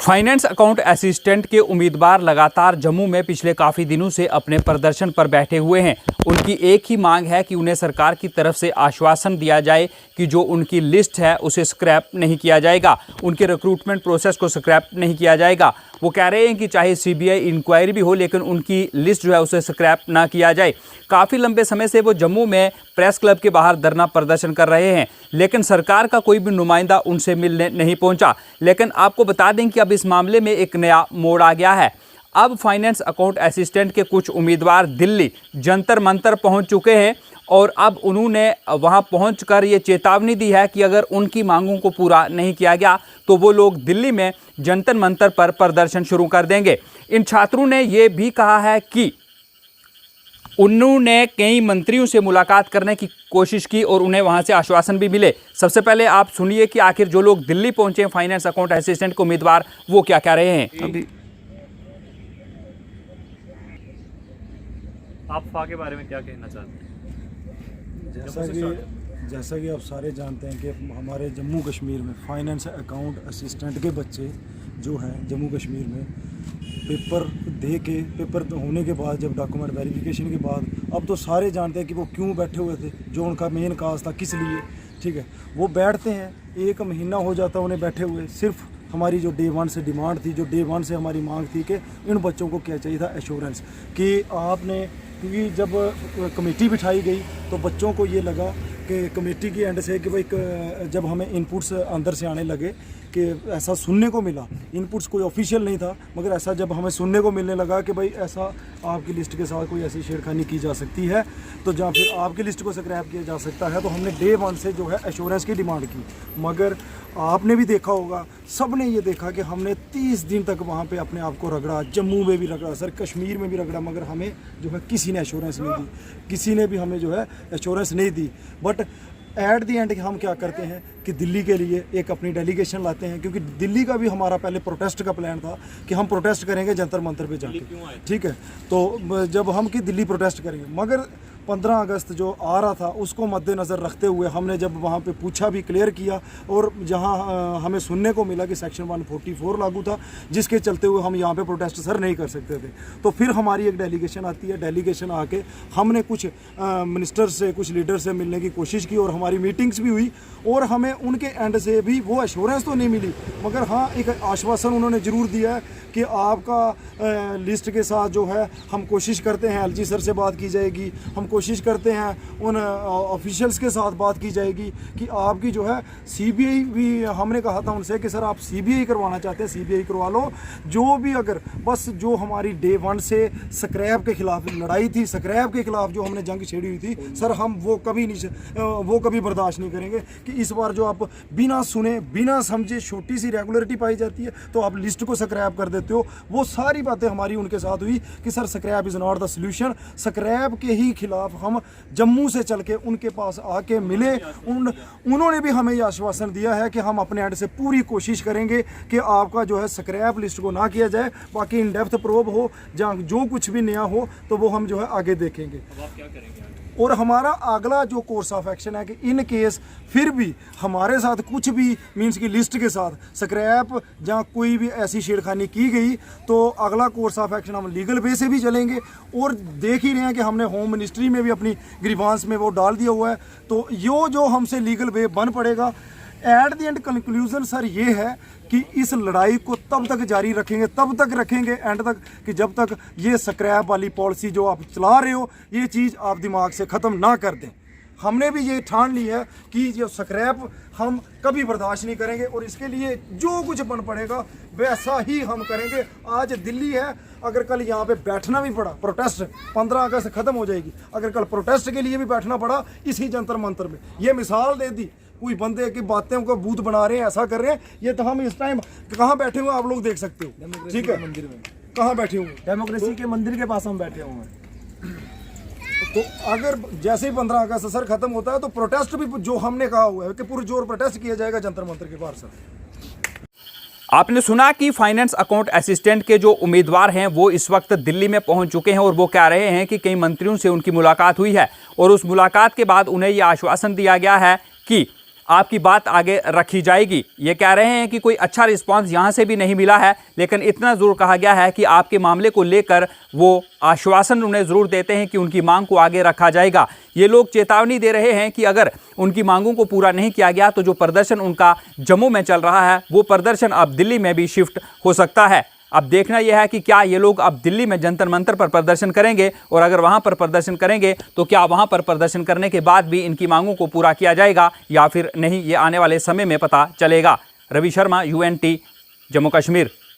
Finance account assistant के उम्मीदवार लगातार जम्मू में पिछले काफ़ी दिनों से अपने प्रदर्शन पर बैठे हुए हैं। उनकी एक ही मांग है कि उन्हें सरकार की तरफ से आश्वासन दिया जाए कि जो उनकी लिस्ट है उसे स्क्रैप नहीं किया जाएगा, उनके रिक्रूटमेंट प्रोसेस को स्क्रैप नहीं किया जाएगा। वो कह रहे हैं कि चाहे सीबीआई इंक्वायरी भी हो लेकिन उनकी लिस्ट जो है उसे स्क्रैप ना किया जाए। काफ़ी लंबे समय से वो जम्मू में प्रेस क्लब के बाहर धरना प्रदर्शन कर रहे हैं, लेकिन सरकार का कोई भी नुमाइंदा उनसे मिलने नहीं पहुंचा। लेकिन आपको बता दें कि अब इस मामले में एक नया मोड़ आ गया है। अब फाइनेंस अकाउंट असिस्टेंट के कुछ उम्मीदवार दिल्ली जंतर मंतर पहुंच चुके हैं और अब उन्होंने वहां पहुंचकर ये चेतावनी दी है कि अगर उनकी मांगों को पूरा नहीं किया गया तो वो लोग दिल्ली में जंतर मंतर पर प्रदर्शन शुरू कर देंगे। इन छात्रों ने ये भी कहा है कि उन्होंने कई मंत्रियों से मुलाकात करने की कोशिश की और उन्हें वहां से आश्वासन भी मिले। सबसे पहले आप सुनिए कि आखिर जो लोग दिल्ली पहुंचे फाइनेंस अकाउंट असिस्टेंट के उम्मीदवार वो क्या कह रहे हैं। अभी आप फा के बारे में क्या कहना चाहते हैं? जैसा कि आप सारे जानते हैं कि हमारे जम्मू कश्मीर में फाइनेंस अकाउंट असिस्टेंट के बच्चे जो हैं जम्मू कश्मीर में पेपर होने के बाद जब डॉक्यूमेंट वेरिफिकेशन के बाद अब तो सारे जानते हैं कि वो क्यों बैठे हुए थे, जो उनका मेन काज था किस लिए। ठीक है, वो बैठते हैं, 1 महीना हो जाता है उन्हें बैठे हुए। सिर्फ हमारी जो डे 1 से डिमांड थी, जो डे 1 से हमारी मांग थी कि इन बच्चों को क्या चाहिए था, एश्योरेंस कि आपने, क्योंकि जब कमेटी बिठाई गई तो बच्चों को ये लगा कि कमेटी की एंड से कि भाई जब हमें इनपुट्स अंदर से आने लगे कि ऐसा सुनने को मिला, इनपुट्स कोई ऑफिशियल नहीं था मगर ऐसा जब हमें सुनने को मिलने लगा कि भाई ऐसा आपकी लिस्ट के साथ कोई ऐसी छेड़खानी की जा सकती है तो जहाँ फिर आपकी लिस्ट को स्क्रैप किया जा सकता है, तो हमने डे 1 से जो है एश्योरेंस की डिमांड की। मगर आपने भी देखा होगा, सब ने ये देखा कि हमने 30 दिन तक वहाँ पे अपने आप को रगड़ा, जम्मू में भी रगड़ा, सर कश्मीर में भी रगड़ा, मगर हमें जो है किसी ने एश्योरेंस नहीं दी, किसी ने भी हमें जो है एश्योरेंस नहीं दी। बट एट दी एंड हम क्या करते हैं कि दिल्ली के लिए एक अपनी डेलीगेशन लाते हैं, क्योंकि दिल्ली का भी हमारा पहले प्रोटेस्ट का प्लान था कि हम प्रोटेस्ट करेंगे जंतर मंतर पे जाके। ठीक है, तो जब हम कि दिल्ली प्रोटेस्ट करेंगे, मगर 15 अगस्त जो आ रहा था उसको मद्देनज़र रखते हुए हमने जब वहाँ पे पूछा भी, क्लियर किया, और जहाँ हमें सुनने को मिला कि सेक्शन 144 लागू था जिसके चलते हुए हम यहाँ पे प्रोटेस्ट सर नहीं कर सकते थे, तो फिर हमारी एक डेलीगेशन आती है। डेलीगेशन आके हमने कुछ मिनिस्टर से, कुछ लीडर से मिलने की कोशिश की और हमारी मीटिंग्स भी हुई और हमें उनके एंड से भी वो एश्योरेंस तो नहीं मिली, मगर हाँ एक आश्वासन उन्होंने ज़रूर दिया है कि आपका लिस्ट के साथ जो है हम कोशिश करते हैं, एलजी सर से बात की जाएगी, हम कोशिश करते हैं उन ऑफिशियल्स के साथ बात की जाएगी कि आपकी जो है सीबीआई भी, हमने कहा था उनसे कि सर आप सीबीआई करवाना चाहते हैं सीबीआई करवा लो, जो भी अगर बस जो हमारी डे 1 से स्क्रैप के खिलाफ लड़ाई थी, स्क्रैप के खिलाफ जो हमने जंग छेड़ी हुई थी सर, हम वो कभी बर्दाश्त नहीं करेंगे कि इस बार जो आप बिना सुने बिना समझे छोटी सी रेगुलरिटी पाई जाती है तो आप लिस्ट को स्क्रैप कर देते हो। वो सारी बातें हमारी उनके साथ हुई कि sir scrap is not the solution. Scrap के ही खिलाफ हम जम्मू से चल के उनके पास आके मिले, उन्होंने भी हमें ये आश्वासन दिया है कि हम अपने एंड से पूरी कोशिश करेंगे कि आपका जो है स्क्रैप लिस्ट को ना किया जाए, बाकी इन डेप्थ प्रोब हो, जहाँ जो कुछ भी नया हो तो वो हम जो है आगे देखेंगे। अब आप क्या करेंगे? और हमारा अगला जो कोर्स ऑफ एक्शन है कि इन केस फिर भी हमारे साथ कुछ भी मींस की लिस्ट के साथ स्क्रैप जहाँ कोई भी ऐसी छेड़खानी की गई तो अगला कोर्स ऑफ एक्शन हम लीगल वे से भी चलेंगे। और देख ही रहे हैं कि हमने होम मिनिस्ट्री में भी अपनी ग्रीवांस में वो डाल दिया हुआ है, तो यो जो हमसे लीगल वे बन पड़ेगा। At the end conclusion sir ये है कि इस लड़ाई को तब तक जारी रखेंगे, तब तक रखेंगे एंड तक कि जब तक ये स्क्रैप वाली पॉलिसी जो आप चला रहे हो ये चीज़ आप दिमाग से ख़त्म ना कर दें। हमने भी ये ठान ली है कि जो स्क्रैप हम कभी बर्दाश्त नहीं करेंगे और इसके लिए जो कुछ बन पड़ेगा वैसा ही हम करेंगे। आज दिल्ली है, अगर कल यहाँ पे बैठना भी पड़ा, प्रोटेस्ट 15 अगस्त ख़त्म हो जाएगी, अगर कल प्रोटेस्ट के लिए भी बैठना पड़ा इसी जंतर मंतर में, ये मिसाल दे दी कोई बंदे की बातें को बूथ बना रहे हैं, ऐसा कर रहे हैं, ये तो हम इस टाइम कहाँ बैठे हुए आप लोग देख सकते हो। ठीक है, मंदिर में कहाँ बैठे हुए, डेमोक्रेसी के मंदिर के पास हम बैठे हुए हैं। तो अगर जैसे ही 15 अगस्त सर खत्म होता है तो प्रोटेस्ट भी जो हमने कहा हुआ है कि पुरजोर प्रोटेस्ट किया जाएगा जंतर मंतर के बाहर। सर आपने सुना कि फाइनेंस अकाउंट असिस्टेंट के जो उम्मीदवार हैं वो इस वक्त दिल्ली में पहुंच चुके हैं और वो कह रहे हैं कि कई मंत्रियों से उनकी मुलाकात हुई है और उस मुलाकात के बाद उन्हें यह आश्वासन दिया गया है कि आपकी बात आगे रखी जाएगी। ये कह रहे हैं कि कोई अच्छा रिस्पांस यहाँ से भी नहीं मिला है, लेकिन इतना ज़रूर कहा गया है कि आपके मामले को लेकर वो आश्वासन उन्हें ज़रूर देते हैं कि उनकी मांग को आगे रखा जाएगा। ये लोग चेतावनी दे रहे हैं कि अगर उनकी मांगों को पूरा नहीं किया गया तो जो प्रदर्शन उनका जम्मू में चल रहा है वो प्रदर्शन अब दिल्ली में भी शिफ्ट हो सकता है। अब देखना यह है कि क्या ये लोग अब दिल्ली में जंतर मंतर पर प्रदर्शन करेंगे, और अगर वहां पर प्रदर्शन करेंगे तो क्या वहां पर प्रदर्शन करने के बाद भी इनकी मांगों को पूरा किया जाएगा या फिर नहीं, ये आने वाले समय में पता चलेगा। रवि शर्मा, UNT, जम्मू कश्मीर।